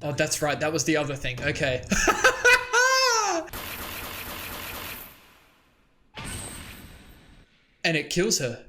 Oh, that's right. That was the other thing. Okay. And it kills her.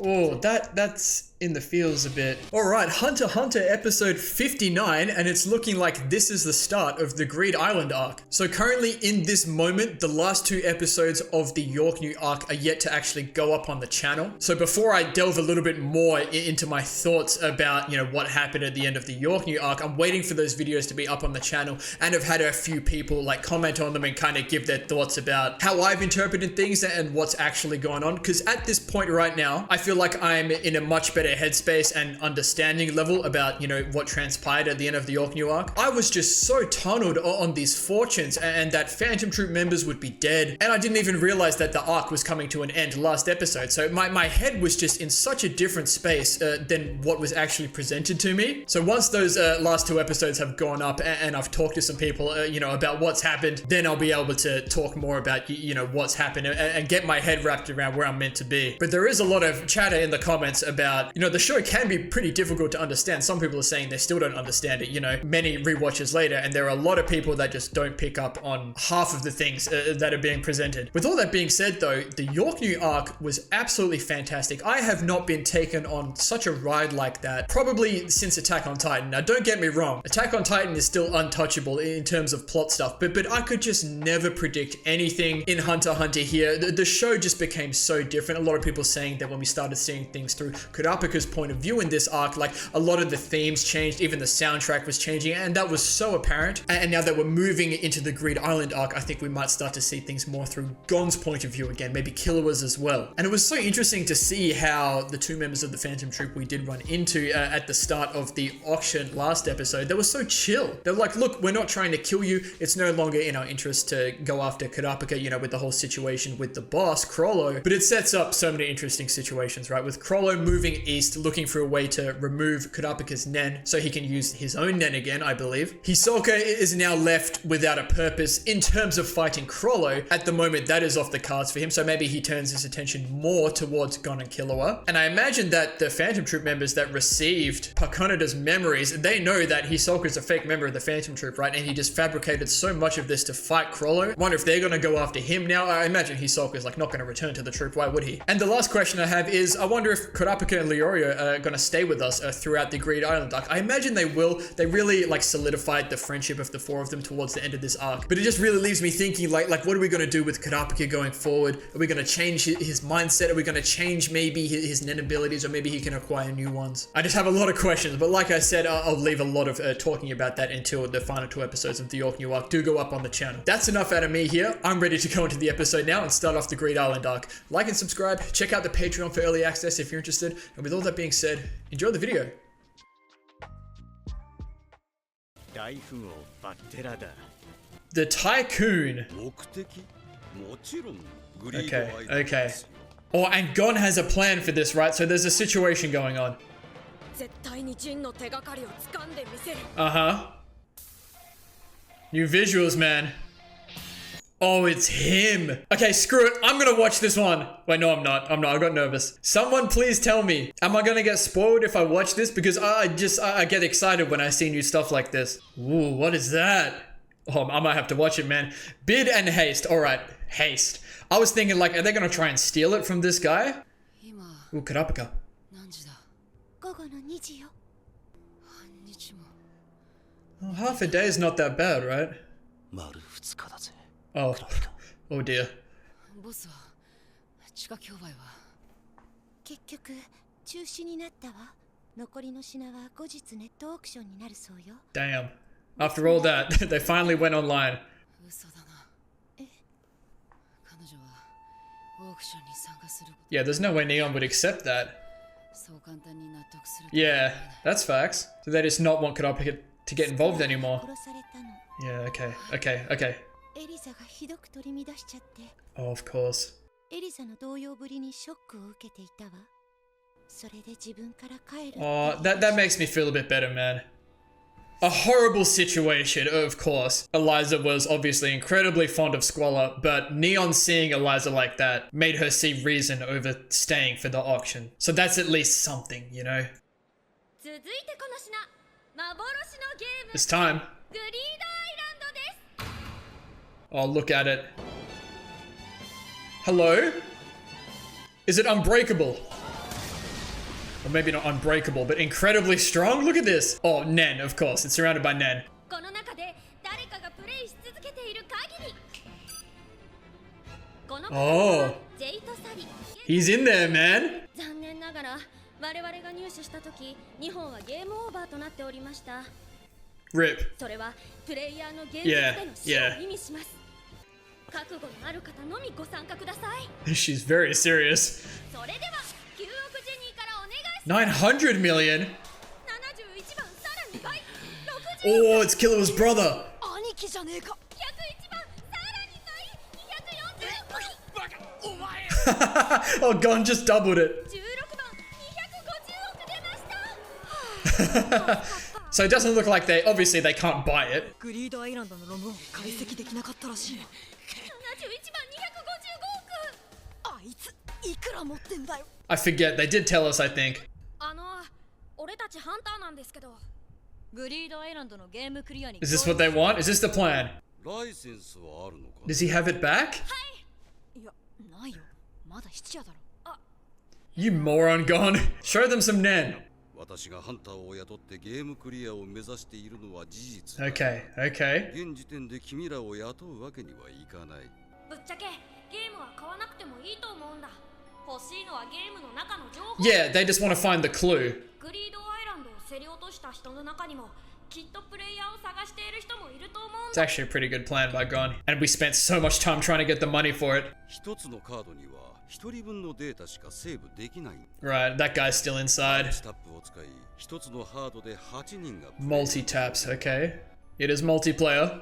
Oh, that's in the feels a bit. Alright, Hunter x Hunter episode 59, and it's looking like this is the start of the Greed Island arc. So currently in this moment, the last 2 episodes of the York New arc are yet to actually go up on the channel. So before I delve a little bit more into my thoughts about, you know, what happened at the end of the York New arc, I'm waiting for those videos to be up on the channel, and I've had a few people like comment on them and kind of give their thoughts about how I've interpreted things and what's actually going on. Because at this point right now, I feel like I'm in a much better headspace and understanding level about, you know, what transpired at the end of the York New arc. I was just so tunneled on these fortunes and that Phantom Troop members would be dead, and I didn't even realize that the arc was coming to an end last episode. So my head was just in such a different space than what was actually presented to me. So once those last 2 episodes have gone up and I've talked to some people, you know, about what's happened, then I'll be able to talk more about, you know, what's happened and get my head wrapped around where I'm meant to be. But there is a lot of chatter in the comments about, you know, the show can be pretty difficult to understand. Some people are saying they still don't understand it, you know, many rewatches later, and there are a lot of people that just don't pick up on half of the things that are being presented. With all that being said though, the York New arc was absolutely fantastic. I have not been taken on such a ride like that probably since Attack on Titan. Now don't get me wrong, Attack on Titan is still untouchable in terms of plot stuff, but I could just never predict anything in Hunter x Hunter here. The show just became so different. A lot of people saying that when we started seeing things through Kurapika's point of view in this arc, like a lot of the themes changed, even the soundtrack was changing, and that was so apparent. And now that we're moving into the Greed Island arc, I think we might start to see things more through Gon's point of view again, maybe Killua's as well. And it was so interesting to see how the 2 members of the Phantom Troop we did run into at the start of the auction last episode, they were so chill. They're like, look, we're not trying to kill you. It's no longer in our interest to go after Kurapika, you know, with the whole situation with the boss, Crollo. But it sets up so many interesting situations, right? With Crollo moving east, looking for a way to remove Kurapika's NEN so he can use his own NEN again, I believe. Hisoka is now left without a purpose in terms of fighting Crollo. At the moment, that is off the cards for him, so maybe he turns his attention more towards Gon and Killua. And I imagine that the Phantom Troop members that received Pakonada's memories, they know that Hisoka's a fake member of the Phantom Troop, right? And he just fabricated so much of this to fight Crollo. I wonder if they're gonna go after him now. I imagine Hisoka's like not gonna return to the troop, why would he? And the last question I have is, I wonder if Kurapika and Leorio are gonna stay with us throughout the Greed Island arc. I imagine they will. They really like solidified the friendship of the 4 of them towards the end of this arc. But it just really leaves me thinking like what are we gonna do with Kurapika going forward? Are we gonna change his mindset? Are we gonna change maybe his NEN abilities, or maybe he can acquire new ones? I just have a lot of questions, but like I said, I'll leave a lot of talking about that until the final 2 episodes of the York New arc do go up on the channel. That's enough out of me here. I'm ready to go into the episode now and start off the Greed Island arc. Like and subscribe. Check out the Patreon for early access if you're interested. And with all that being said, enjoy the video. The Tycoon. Okay. Oh, and Gon has a plan for this, right? So there's a situation going on. Uh-huh. New visuals, man. Oh, it's him. Okay, screw it. I'm gonna watch this one. Wait, no, I'm not. I got nervous. Someone please tell me. Am I gonna get spoiled if I watch this? Because I get excited when I see new stuff like this. Ooh, what is that? Oh, I might have to watch it, man. Bid and haste. All right, haste. I was thinking like, are they gonna try and steal it from this guy? Ooh, Kurapika. Oh, half a day is not that bad, right? Oh, oh dear. Damn. After all that, they finally went online. Yeah, there's no way Neon would accept that. Yeah, that's facts. So they just not want Kurapika to get involved anymore. Yeah, okay. Oh, of course. Oh, that makes me feel a bit better, man. A horrible situation, of course. Eliza was obviously incredibly fond of Squalor, but Neon seeing Eliza like that made her see reason over staying for the auction. So that's at least something, you know? It's time. Oh, look at it. Hello? Is it unbreakable? Or maybe not unbreakable, but incredibly strong? Look at this. Oh, NEN, of course. It's surrounded by NEN. Oh. He's in there, man. Rip. Yeah, yeah. She's very serious. 900 million? Oh, it's Killua's brother. Oh, Gon just doubled it. So it doesn't look like obviously they can't buy it. I forget, they did tell us, I think. Is this what they want? Is this the plan? Does he have it back? You moron, Gon. Show them some NEN. Okay, okay. Yeah, they just want to find the clue. It's actually a pretty good plan by Gon. And we spent so much time trying to get the money for it. Right, that guy's still inside. Multi-taps, okay. It is multiplayer.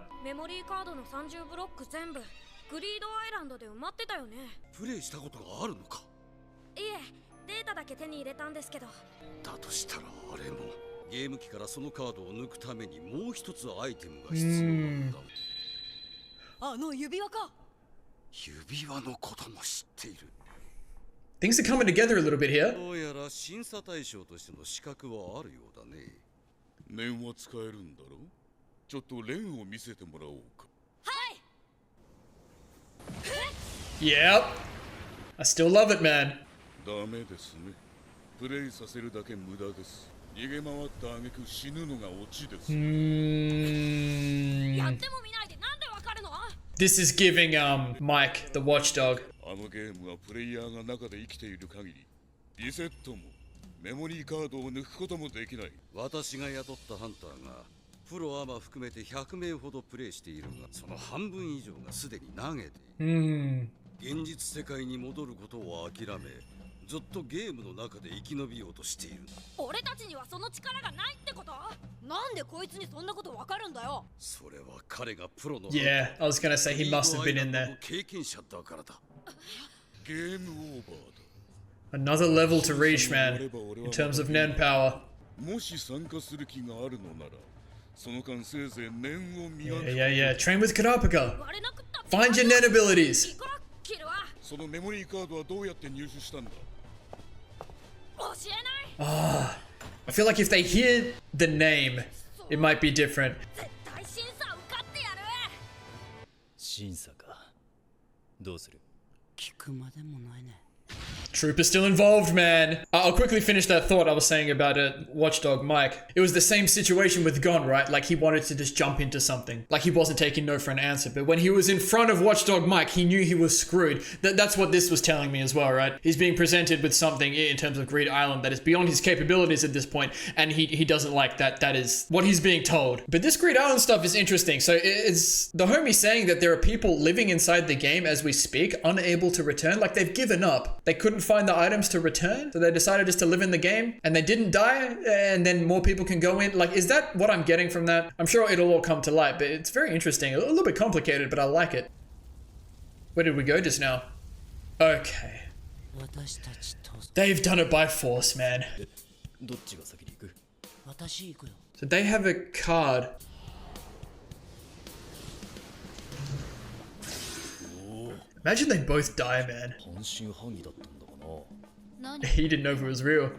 Things are coming together a little bit here. Yep. I still love it, man. This is giving Mike the watchdog. Yeah, I was gonna say he must have been in there. Another level to reach, man, in terms of NEN power. Yeah. Train with Kurapika. Find your NEN abilities. Ah, I feel like if they hear the name, it might be different. Trooper's still involved, man. I'll quickly finish that thought I was saying about Watchdog Mike. It was the same situation with Gon, right? Like he wanted to just jump into something. Like he wasn't taking no for an answer. But when he was in front of Watchdog Mike, he knew he was screwed. That's what this was telling me as well, right? He's being presented with something in terms of Greed Island that is beyond his capabilities at this point, and he doesn't like that. That is what he's being told. But this Greed Island stuff is interesting. So it's the homie saying that there are people living inside the game as we speak, unable to return. Like they've given up. They couldn't find the items to return, so they decided just to live in the game, and they didn't die, and then more people can go in. Like, is that what I'm getting from that? I'm sure it'll all come to light, but it's very interesting. A little bit complicated, but I like it. Where did we go just now? Okay. They've done it by force, man. So they have a card. Imagine they both die, man. He didn't know if it was real.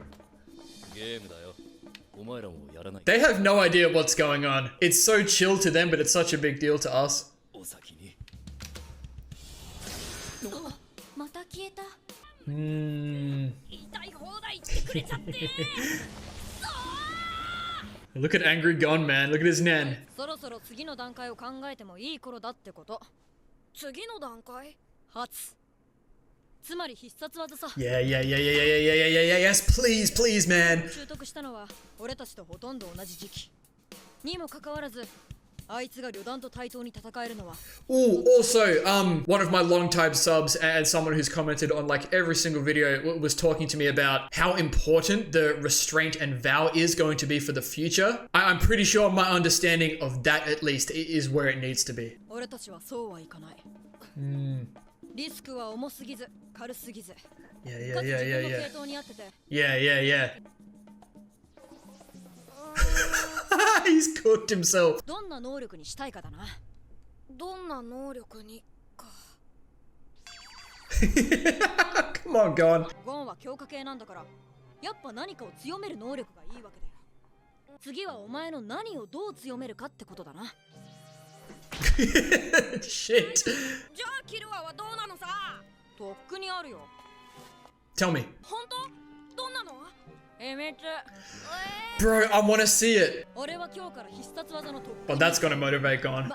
They have no idea what's going on. It's so chill to them, but it's such a big deal to us. Look at angry Gon, man. Look at his NEN. Yes, please, man. Ooh, also, one of my long-time subs and someone who's commented on like every single video was talking to me about how important the restraint and vow is going to be for the future. I'm pretty sure my understanding of that at least is where it needs to be. Yeah. He's cooked himself. Come on, Gon. Shit. Tell me. Bro, I want to see it. But that's gonna motivate Gon.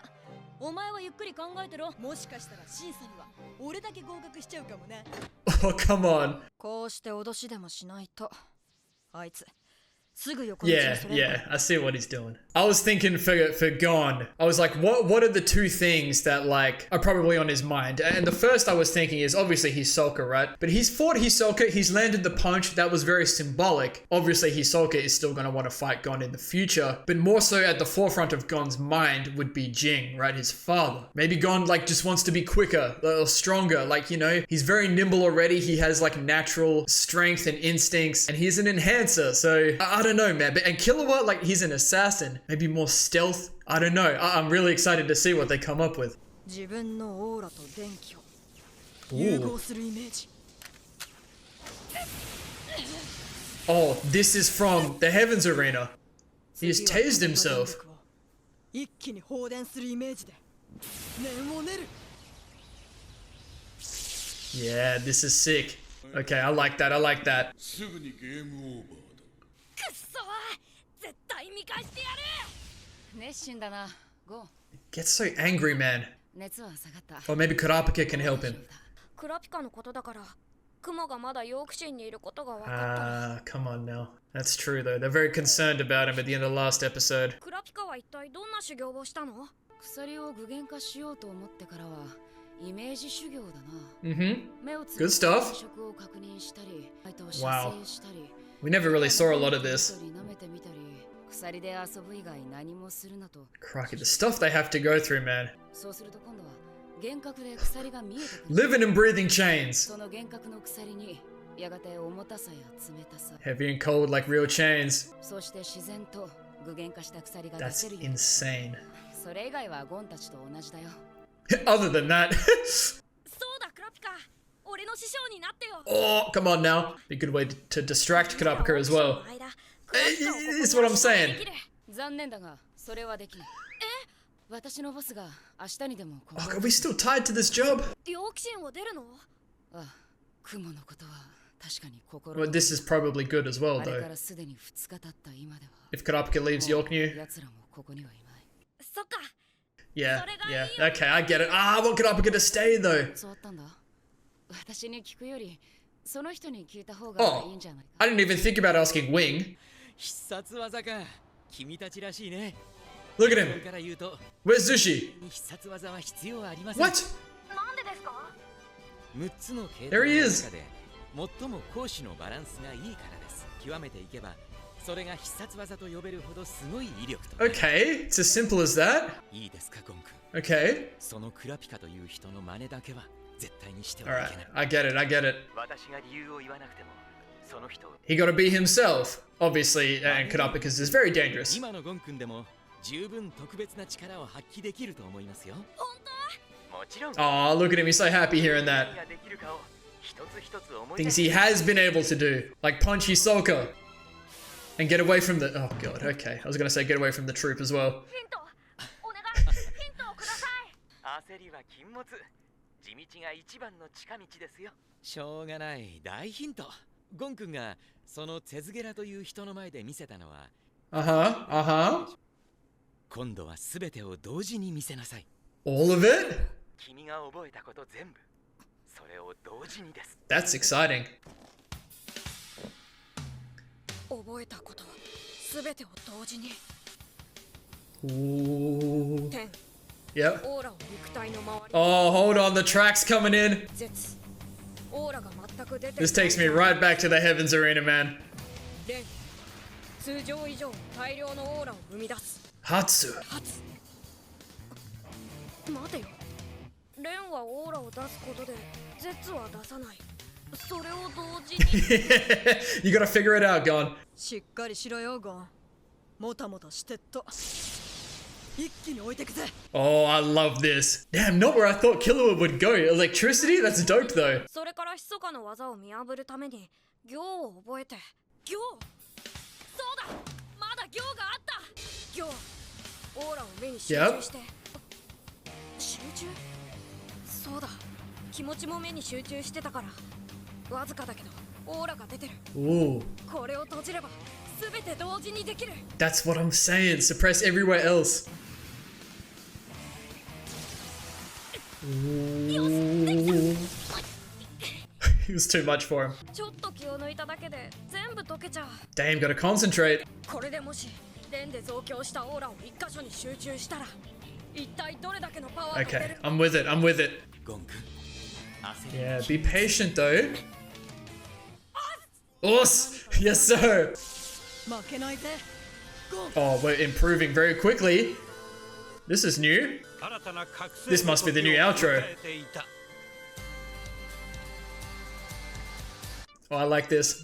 Oh, come on. Yeah, I see what he's doing. I was thinking for Gon, I was like, what are the two things that like are probably on his mind? And the first I was thinking is obviously Hisoka, right? But he's fought Hisoka, he's landed the punch, that was very symbolic. Obviously Hisoka is still gonna want to fight Gon in the future, but more so at the forefront of Gon's mind would be Jing, right? His father. Maybe Gon like just wants to be quicker or stronger, like, you know, he's very nimble already, he has like natural strength and instincts, and he's an enhancer, so I don't know, man. And Killua, like, he's an assassin. Maybe more stealth. I don't know. I'm really excited to see what they come up with. Ooh. Oh, this is from the Heavens Arena. He just tased himself. Yeah, this is sick. Okay, I like that. Gets so angry, man. Or maybe Kurapika can help him. Come on now. That's true though. They're very concerned about him at the end of the last episode. Good stuff. Wow. We never really saw a lot of this. Crikey, the stuff they have to go through, man. Living and breathing chains. Heavy and cold like real chains. That's insane. Other than that. Oh, come on now. Be a good way to distract Kurapika as well. That's what I'm saying. Oh, are we still tied to this job? Well, this is probably good as well, though. If Kurapika leaves Yorknew. Yeah. Okay, I get it. I want Kurapika to stay, though. Oh, I didn't even think about asking Wing. Look at him. Where's Zushi? What? There he is. Okay, it's as simple as that. Okay. Alright, I get it. He got to be himself, obviously, and Kurapika's is very dangerous. 今のゴン君でも十分特別な力を発揮できると思いますよ。本当？もちろん。Aw, look at him, he's so happy hearing that. Things he has been able to do, like punch Hisoka. And get away from the... Oh god, okay. I was gonna say get away from the troop as well. 焦りは禁物。地道が一番の近道ですよ。しょうがない大ヒント。ゴン君がそのツェズゲラという人の前で見せたのは。今度はすべてを同時に見せなさい。All of it? 君が覚えたこと全部。それを同時にです。That's exciting. 覚えたことすべてを同時に。Ooh. 天。 Yep. オーラを肉体の周り。 Oh, hold on, the track's coming in. 絶。オーラが全く出て。 This takes me right back to the Heavens Arena, man. 連。通常以上大量のオーラを生み出す。Hatsu. 発。待てよ。レンはオーラを出すことで絶は出さない。それを同時に。You gotta figure it out, Gon. しっかりしろよ、ゴン。もたもたしてっと。一気に置いてくぜ。 Oh, I love this. Damn, not where I thought Killua would go. Electricity? That's dope, though. それから密かな技を見破るために行を覚えて。行。そうだ。まだ行があった。行。オーラを目に集中して。集中？そうだ。気持ちも目に集中してたから。わずかだけどオーラが出てる。Ooh. これを閉じればすべて同時にできる。 That's what I'm saying. Suppress everywhere else. Ooh. It was too much for him. ちょっと気を抜いただけで全部溶けちゃう。 Damn, gotta concentrate. これでもし連で増強したオーラを一箇所に集中したら一体どれだけのパワーが出 Okay, る。 I'm with it. I'm with it. ゴン君。 Yeah, be patient though. Us! Yes, sir! 負けないぜ。 Oh, we're improving very quickly. This is new. This must be the new outro. Oh, I like this.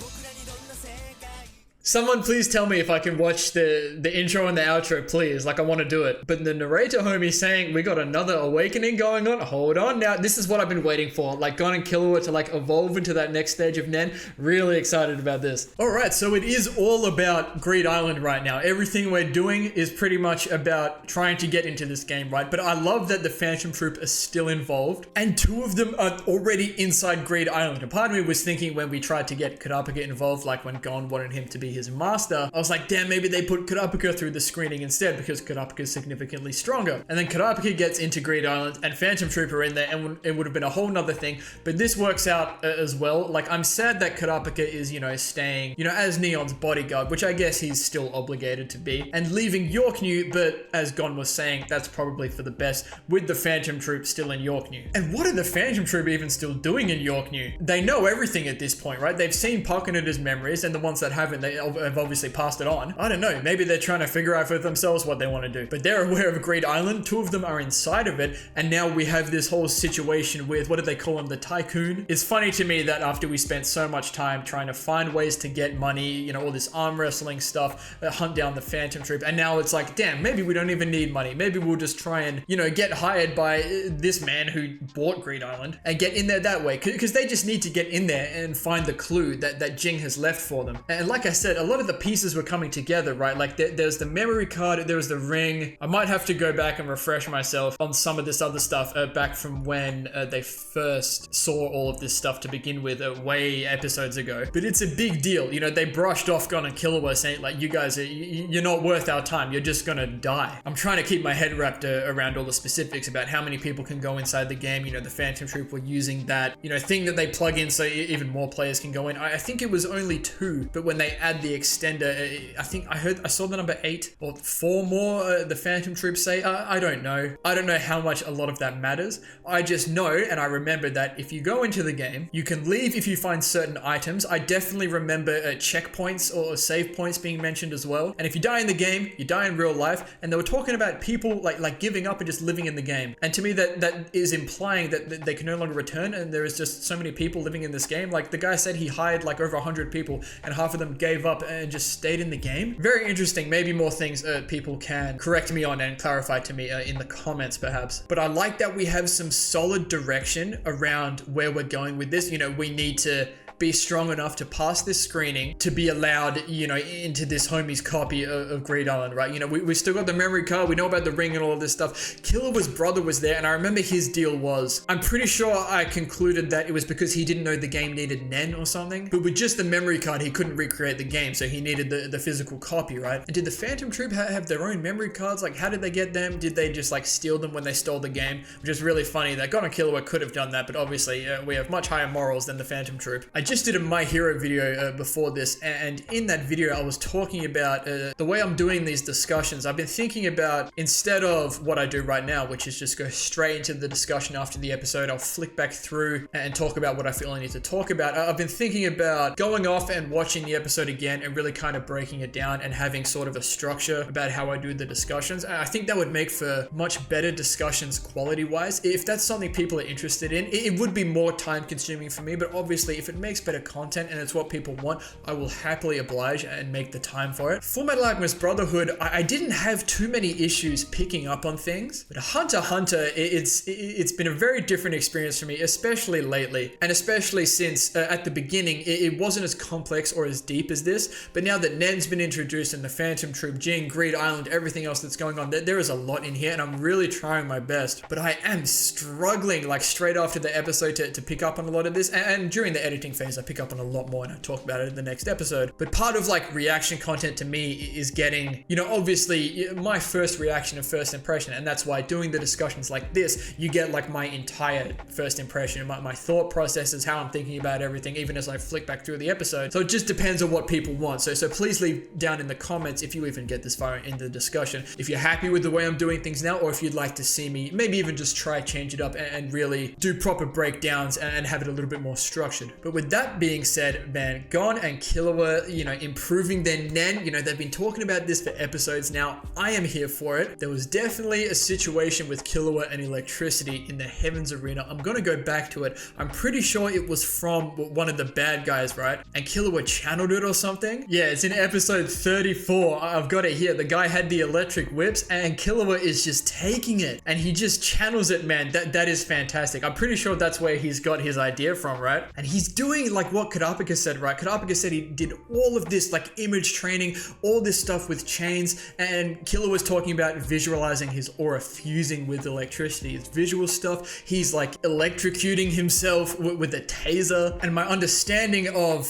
Someone please tell me if I can watch the intro and the outro, please. Like, I want to do it. But the narrator homie saying we got another awakening going on. Hold on. Now, this is what I've been waiting for. Like, Gon and Killua to, like, evolve into that next stage of NEN. Really excited about this. Alright, so it is all about Greed Island right now. Everything we're doing is pretty much about trying to get into this game, right? But I love that the Phantom Troop are still involved. And two of them are already inside Greed Island. A part of me was thinking when we tried to get Kurapika involved, like when Gon wanted him to be his master, I was like, damn, maybe they put Kurapika through the screening instead because Kurapika is significantly stronger. And then Kurapika gets into Greed Island and Phantom Troop are in there and it would have been a whole nother thing. But this works out as well. Like, I'm sad that Kurapika is, you know, staying, you know, as Neon's bodyguard, which I guess he's still obligated to be, and leaving Yorknew, but as Gon was saying, that's probably for the best with the Phantom Troop still in Yorknew. And what are the Phantom Troop even still doing in Yorknew? They know everything at this point, right? They've seen Puck and his memories, and the ones that haven't, they have obviously passed it on. I don't know, maybe they're trying to figure out for themselves what they want to do. But they're aware of Greed Island, two of them are inside of it, and now we have this whole situation with, what do they call him, the Tycoon? It's funny to me that after we spent so much time trying to find ways to get money, you know, all this arm wrestling stuff, hunt down the Phantom Troop, and now it's like, damn, maybe we don't even need money. Maybe we'll just try and, you know, get hired by this man who bought Greed Island and get in there that way. Because they just need to get in there and find the clue that Jing has left for them. And like I said, a lot of the pieces were coming together, right? Like there's the memory card, there was the ring. I might have to go back and refresh myself on some of this other stuff back from when they first saw all of this stuff to begin with way episodes ago. But it's a big deal. You know, they brushed off Gon and Killua saying like, you guys, you're not worth our time. You're just gonna die. I'm trying to keep my head wrapped around all the specifics about how many people can go inside the game. You know, the Phantom Troop were using that, you know, thing that they plug in so even more players can go in. I think it was only 2, but when they add had the extender. I think I saw the number 8 or 4 more, the Phantom Troop say. I don't know. I don't know how much a lot of that matters. I just know, and I remember that if you go into the game, you can leave if you find certain items. I definitely remember checkpoints or save points being mentioned as well. And if you die in the game, you die in real life. And they were talking about people like giving up and just living in the game. And to me, that is implying that they can no longer return, and there is just so many people living in this game. Like the guy said he hired like over 100 people and half of them gave up and just stayed in the game. Very interesting. Maybe more things people can correct me on and clarify to me in the comments perhaps. But I like that we have some solid direction around where we're going with this. You know, we need to be strong enough to pass this screening to be allowed, you know, into this homie's copy of Greed Island, right? You know, we still got the memory card, we know about the ring and all of this stuff. Killua's brother was there, and I remember his deal was, I'm pretty sure I concluded that it was because he didn't know the game needed NEN or something, but with just the memory card, he couldn't recreate the game, so he needed the physical copy, right? And did the Phantom Troop have their own memory cards? Like, how did they get them? Did they just like steal them when they stole the game? Which is really funny that Gon and Killua could have done that, but obviously we have much higher morals than the Phantom Troop. I just did a My Hero video before this, and in that video I was talking about the way I'm doing these discussions. I've been thinking about, instead of what I do right now, which is just go straight into the discussion after the episode, I'll flick back through and talk about what I feel I need to talk about. I've been thinking about going off and watching the episode again and really kind of breaking it down and having sort of a structure about how I do the discussions. I think that would make for much better discussions quality wise. If that's something people are interested in, it would be more time consuming for me, but obviously if it makes better content and it's what people want, I will happily oblige and make the time for it. Fullmetal Alchemist Brotherhood, I didn't have too many issues picking up on things, but Hunter x Hunter, it's been a very different experience for me, especially lately, and especially since at the beginning it wasn't as complex or as deep as this, but now that NEN's been introduced and the Phantom Troop, Jing, Greed Island, everything else that's going on, there is a lot in here, and I'm really trying my best, but I am struggling like straight after the episode to pick up on a lot of this, and during the editing phase I pick up on a lot more, and I talk about it in the next episode. But part of like reaction content to me is getting, you know, obviously my first reaction and first impression, and that's why doing the discussions like this, you get like my entire first impression, my thought processes, how I'm thinking about everything, even as I flick back through the episode. So it just depends on what people want. So please leave down in the comments if you even get this far in the discussion, if you're happy with the way I'm doing things now, or if you'd like to see me maybe even just try change it up and really do proper breakdowns and have it a little bit more structured. But with that being said, man, Gon and Killua, you know, improving their NEN, you know, they've been talking about this for episodes now. I am here for it. There was definitely a situation with Killua and electricity in the Heavens Arena. I'm gonna go back to it. I'm pretty sure it was from one of the bad guys, right? And Killua channeled it or something. Yeah, it's in episode 34. I've got it here. The guy had the electric whips and Killua is just taking it and he just channels it, man. That is fantastic. I'm pretty sure that's where he's got his idea from, right? And he's doing like what Kadapika said, right? Kadapika said he did all of this like image training, all this stuff with chains, and Killua was talking about visualizing his aura fusing with electricity. It's visual stuff. He's like electrocuting himself with a taser. And my understanding of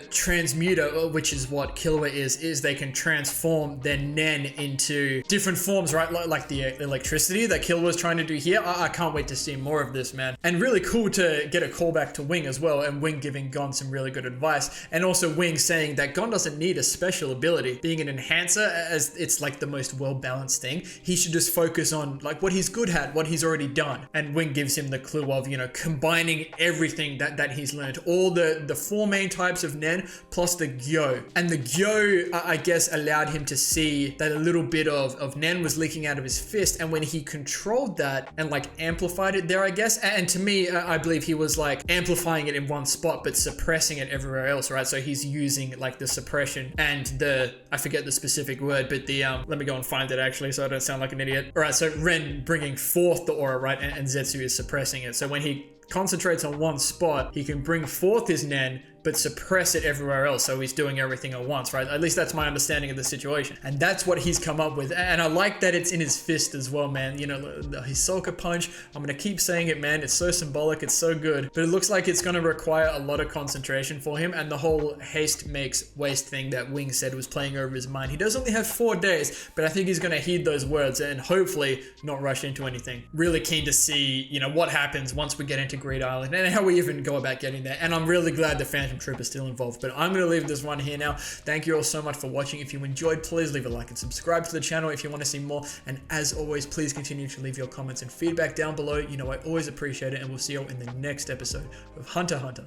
transmuter, which is what Killua is they can transform their NEN into different forms, right? Like the electricity that Killua was trying to do here. I can't wait to see more of this, man. And really cool to get a callback to Wing as well, and Wing giving Gon some really good advice, and also Wing saying that Gon doesn't need a special ability. Being an enhancer, as it's like the most well-balanced thing, he should just focus on like what he's good at, what he's already done. And Wing gives him the clue of, you know, combining everything that he's learned, all the 4 main types of NEN plus the Gyo. And the Gyo, I guess, allowed him to see that a little bit of NEN was leaking out of his fist, and when he controlled that and like amplified it there, I guess, and to me, I believe he was like amplifying it in one spot but suppressing it everywhere else, right? So he's using like the suppression and the, I forget the specific word, but the let me go and find it actually so I don't sound like an idiot. All right, so Ren bringing forth the aura, right, and Zetsu is suppressing it. So when he concentrates on one spot, he can bring forth his NEN but suppress it everywhere else, so he's doing everything at once, right? At least that's my understanding of the situation, and that's what he's come up with. And I like that it's in his fist as well, man. You know, the Hisoka punch, I'm gonna keep saying it, man, it's so symbolic, it's so good, but it looks like it's gonna require a lot of concentration for him, and the whole haste makes waste thing that Wing said was playing over his mind. He does only have 4 days, but I think he's gonna heed those words and hopefully not rush into anything. Really keen to see, you know, what happens once we get into Greed Island and how we even go about getting there, and I'm really glad the Phantom Phantom Trooper still involved. But I'm going to leave this one here now. Thank you all so much for watching. If you enjoyed, please leave a like and subscribe to the channel if you want to see more. And as always, please continue to leave your comments and feedback down below. You know I always appreciate it, and we'll see you all in the next episode of Hunter x Hunter.